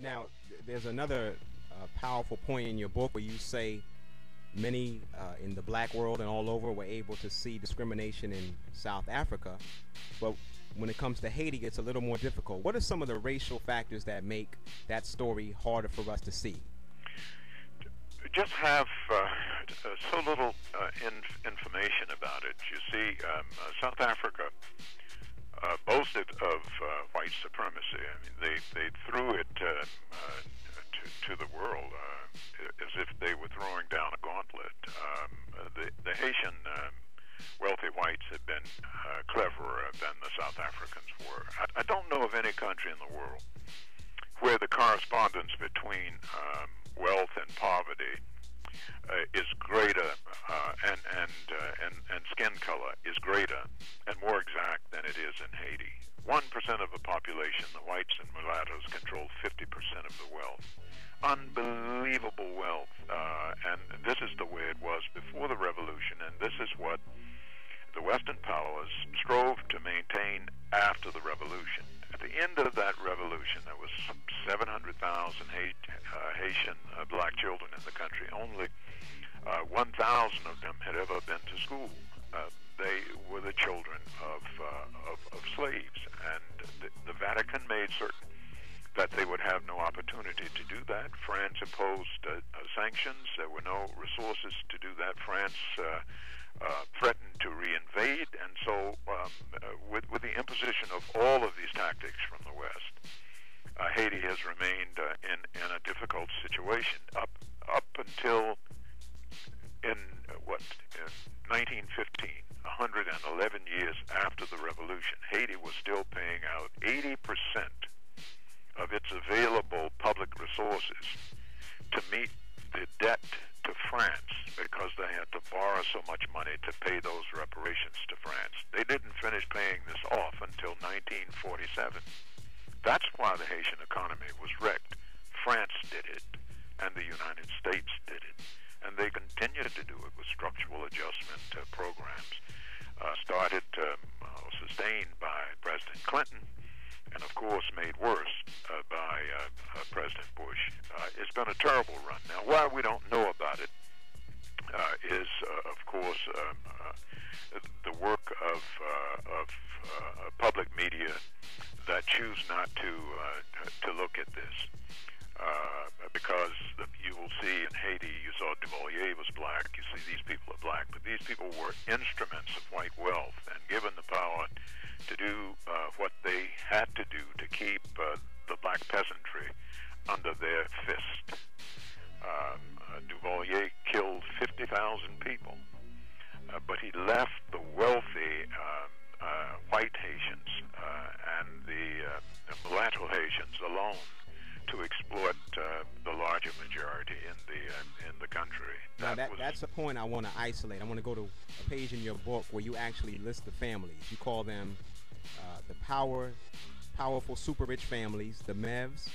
Now, there's another powerful point in your book where you say many in the black world and all over were able to see discrimination in South Africa, but when it comes to Haiti, it's a little more difficult. What are some of the racial factors that make that story harder for us to see? Just have so little information about it. You see, South Africa boasted of white supremacy. I mean, they threw it to the world as if they were throwing down a gauntlet. The Haitian wealthy whites have been cleverer than the South Africans were. I don't know of any country in the world where the correspondence between wealth and poverty is greater, and skin color is greater and more exact than it is in Haiti. 1% of the population, the whites and mulattoes, control 50% of the wealth. Unbelievable wealth, and this is the way it was before the revolution, and this is what the Western powers strove to maintain after the revolution. At the end of that revolution, there was 700,000 Haitian black children in the country. Only 1,000 of them had ever been to school. They were the children of slaves, and the Vatican made certain that they would have no opportunity to do that. France imposed sanctions. There were no resources to do that. France threatened to reinvade, and so with the imposition of all of these tactics from the West, Haiti has remained in a difficult situation up until in 1915, 111 years after the revolution. Haiti was still paying out 80% of its available public resources to meet the debt to France, because they had to borrow so much money to pay those reparations to France. They didn't finish paying this off until 1947. That's why the Haitian economy was wrecked. France did it, and the United States did it. And they continued to do it with structural adjustment programs, sustained by President Clinton, and of course made worse by President Bush. It's been a terrible run. Now, why we don't know about it is, of course, the work of public media that choose not to look at this. Because you will see in Haiti, you saw Duvalier was black, you see these people are black, but these people were instruments of white wealth, and given the power to do what they had to do to keep the black peasantry under their fist. Duvalier killed 50,000 people, but he left the wealthy white Haitians and the mulatto Haitians alone to exploit the larger majority in the country. That's a point I want to isolate. I want to go to a page in your book where you actually list the families. You call them the powerful super rich families, the Mevs,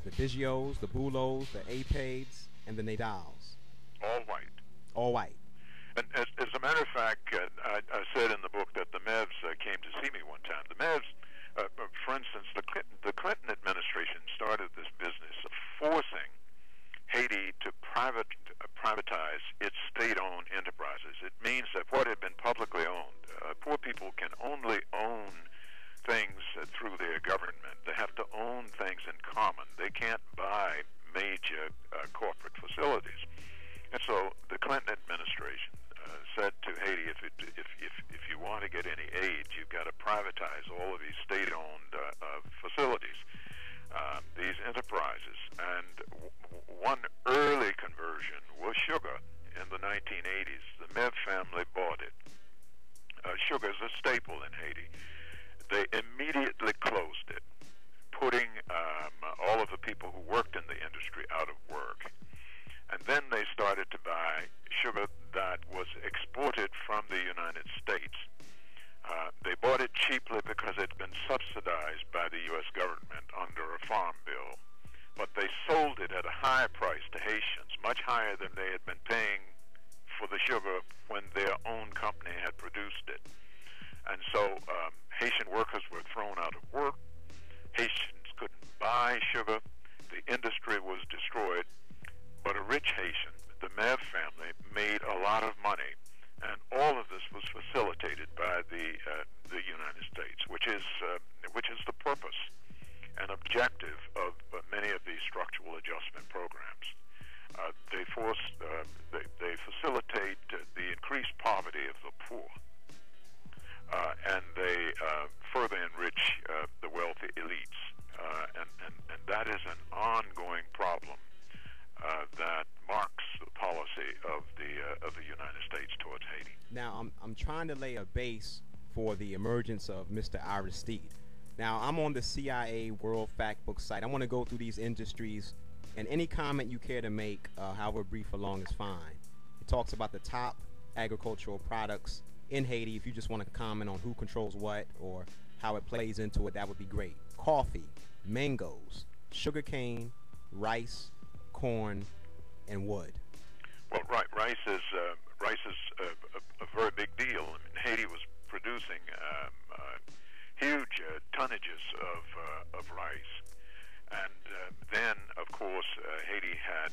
the Digiots, the Boulots, the Apaids, and the Nadals. All white. All white. And as a matter of fact, I said in the book that the Mevs came to see me one time. The Mevs, for instance, the Clinton administration started this business of forcing Haiti to privatize its state-owned enterprises. It means that what had been publicly owned, poor people can only own things through their government. They have to own things in common. They can't buy major corporate facilities. And so the Clinton administration said to Haiti, if you want to get any aid, you've got to privatize all of these state-owned facilities, these enterprises. And one early conversion was sugar in the 1980s. The Mev family bought it. Sugar is a staple in Haiti. They immediately closed it, putting all of the people who worked in the industry out of work. And then they started to buy sugar that was exported from the United States. They bought it cheaply because it had been subsidized by the U.S. government under a farm bill. But they sold it at a higher price to Haitians, much higher than they had been paying for the sugar when their own company had produced it. And so Haitian workers were thrown out of work. Haitians couldn't buy sugar. industry was destroyed, but a rich Haitian, the Mev family, made a lot of money, and all of this was facilitated by the United States, which is the purpose and objective of many of these structural adjustment programs. They facilitate the increased poverty of the poor, and they further enrich the wealthy elites, and that is an ongoing problem that marks the policy of the United States towards Haiti. Now, I'm trying to lay a base for the emergence of Mr. Aristide. Now, I'm on the CIA World Factbook site. I want to go through these industries, and any comment you care to make, however brief or long, is fine. It talks about the top agricultural products in Haiti. If you just want to comment on who controls what or how it plays into it, that would be great. Coffee, mangoes, sugarcane, rice, corn, and wood. Well, rice is a very big deal. I mean, Haiti was producing huge tonnages of rice, and then, of course, Haiti had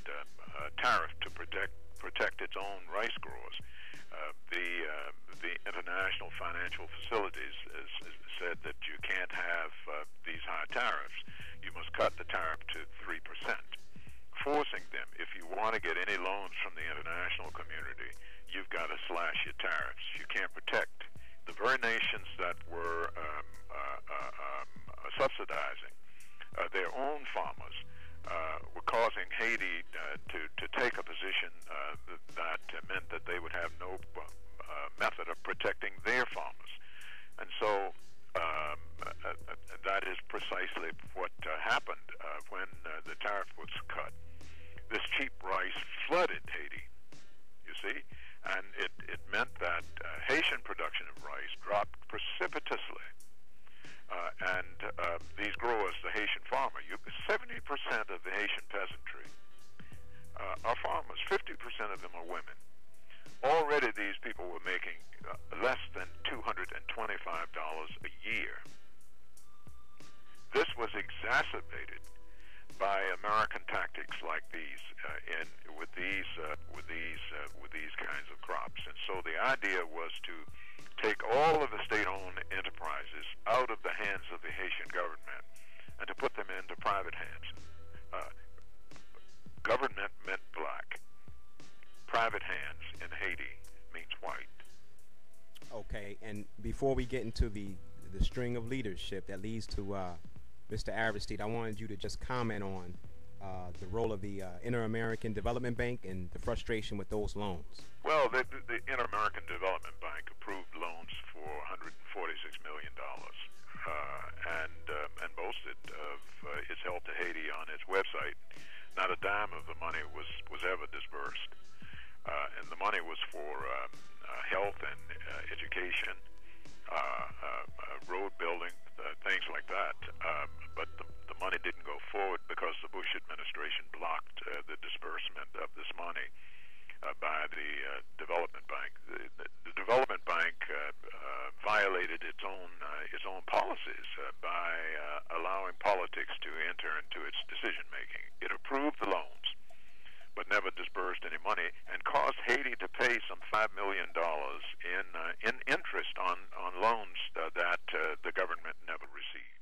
a tariff to protect its own rice growers. The international financial facilities said that you can't have these high tariffs. You must cut the tariff to 3%, forcing them, if you want to get any loans from the international community, you've got to slash your tariffs. You can't protect the very nations that were subsidizing their own farmers. Were causing Haiti to take a position that meant that they would have no method of protecting their farmers. And so that is precisely what happened when the tariff was cut. This cheap rice flooded Haiti, you see, and it meant that Haitian production of rice dropped precipitously. And these growers, the Haitian farmer, 70% of the Haitian peasantry are farmers. 50% of them are women. Already these people were making less than $225 a year. This was exacerbated by American tactics like these with these kinds of crops. And so the idea was to take all of the state-owned enterprises out of the hands of the Haitian government and to put them into private hands. Government meant black. Private hands in Haiti means white. Okay, and before we get into the string of leadership that leads to Mr. Aristide, I wanted you to just comment on the role of the Inter-American Development Bank and the frustration with those loans. Well, the Inter-American Development Bank approved loans for $146 million and boasted of its help to Haiti on its website. Not a dime of the money was ever disbursed. And the money was for health and education, road building, things like that. But the money didn't go forward because the Bush administration blocked the disbursement of this money by the Development Bank. The Development Bank violated its own policies by allowing politics to enter into its decision making. It approved the loans, but never disbursed any money, and caused Haiti to pay some $5 million in interest on loans that the government never received.